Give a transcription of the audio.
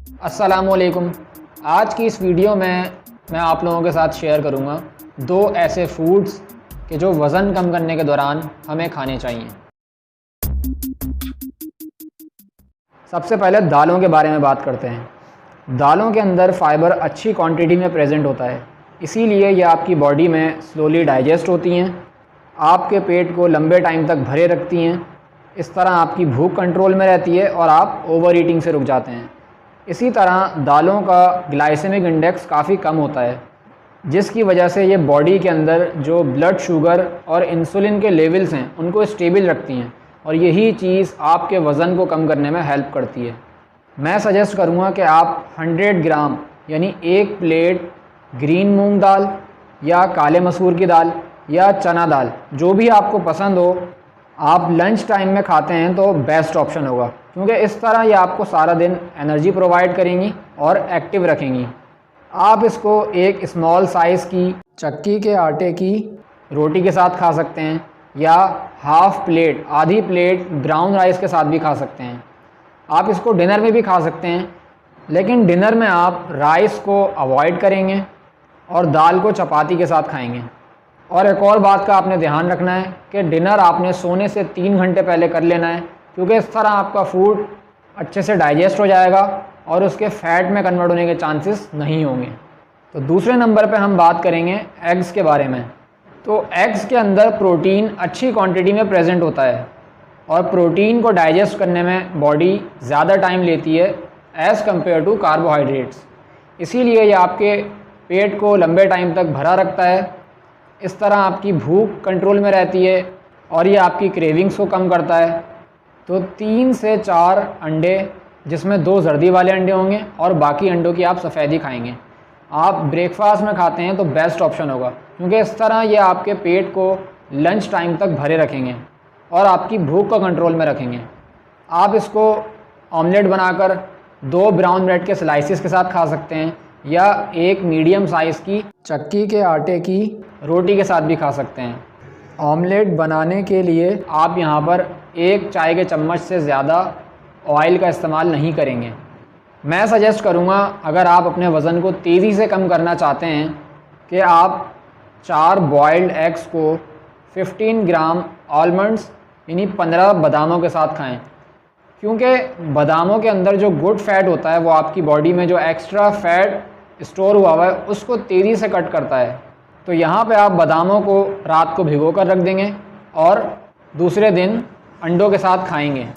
अस्सलामुअलैकुम। आज की इस वीडियो में मैं आप लोगों के साथ शेयर करूंगा दो ऐसे फूड्स कि जो वज़न कम करने के दौरान हमें खाने चाहिए। सबसे पहले दालों के बारे में बात करते हैं। दालों के अंदर फ़ाइबर अच्छी क्वांटिटी में प्रेजेंट होता है, इसीलिए ये आपकी बॉडी में स्लोली डाइजेस्ट होती हैं, आपके पेट को लंबे टाइम तक भरे रखती हैं। इस तरह आपकी भूख कंट्रोल में रहती है और आप ओवर ईटिंग से रुक जाते हैं। इसी तरह दालों का ग्लाइसेमिक इंडेक्स काफ़ी कम होता है, जिसकी वजह से ये बॉडी के अंदर जो ब्लड शुगर और इंसुलिन के लेवल्स हैं उनको स्टेबल रखती हैं और यही चीज़ आपके वज़न को कम करने में हेल्प करती है। मैं सजेस्ट करूँगा कि आप 100 ग्राम यानी एक प्लेट ग्रीन मूंग दाल या काले मसूर की दाल या चना दाल, जो भी आपको पसंद हो, आप लंच टाइम में खाते हैं तो बेस्ट ऑप्शन होगा, क्योंकि इस तरह ये आपको सारा दिन एनर्जी प्रोवाइड करेंगी और एक्टिव रखेंगी। आप इसको एक स्मॉल साइज़ की चक्की के आटे की रोटी के साथ खा सकते हैं या हाफ़ प्लेट आधी प्लेट ब्राउन राइस के साथ भी खा सकते हैं। आप इसको डिनर में भी खा सकते हैं, लेकिन डिनर में आप राइस को अवॉइड करेंगे और दाल को चपाती के साथ खाएंगे। और एक और बात का आपने ध्यान रखना है कि डिनर आपने सोने से 3 घंटे पहले कर लेना है, क्योंकि इस तरह आपका फूड अच्छे से डाइजेस्ट हो जाएगा और उसके फ़ैट में कन्वर्ट होने के चांसेस नहीं होंगे। तो दूसरे नंबर पे हम बात करेंगे एग्स के बारे में। तो एग्स के अंदर प्रोटीन अच्छी क्वांटिटी में प्रेजेंट होता है और प्रोटीन को डाइजेस्ट करने में बॉडी ज़्यादा टाइम लेती है एज़ कम्पेयर टू कार्बोहाइड्रेट्स। इसीलिए ये आपके पेट को लंबे टाइम तक भरा रखता है। इस तरह आपकी भूख कंट्रोल में रहती है और ये आपकी क्रेविंग्स को कम करता है। तो 3 से 4 अंडे, जिसमें 2 जर्दी वाले अंडे होंगे और बाकी अंडों की आप सफ़ेदी खाएंगे, आप ब्रेकफास्ट में खाते हैं तो बेस्ट ऑप्शन होगा, क्योंकि इस तरह ये आपके पेट को लंच टाइम तक भरे रखेंगे और आपकी भूख को कंट्रोल में रखेंगे। आप इसको ऑमलेट बनाकर 2 ब्राउन ब्रेड के स्लाइसिस के साथ खा सकते हैं या एक मीडियम साइज़ की चक्की के आटे की रोटी के साथ भी खा सकते हैं। ऑमलेट बनाने के लिए आप यहाँ पर 1 चाय के चम्मच से ज़्यादा ऑयल का इस्तेमाल नहीं करेंगे। मैं सजेस्ट करूँगा, अगर आप अपने वज़न को तेज़ी से कम करना चाहते हैं, कि आप 4 बॉइल्ड एग्स को 15 ग्राम आलमंड्स यानी 15 बादामों के साथ खाएं, क्योंकि बादामों के अंदर जो गुड फैट होता है वो आपकी बॉडी में जो एक्स्ट्रा फैट स्टोर हुआ हुआ है उसको तेज़ी से कट करता है। तो यहाँ पे आप बादामों को रात को भिगो कर रख देंगे और दूसरे दिन अंडों के साथ खाएंगे।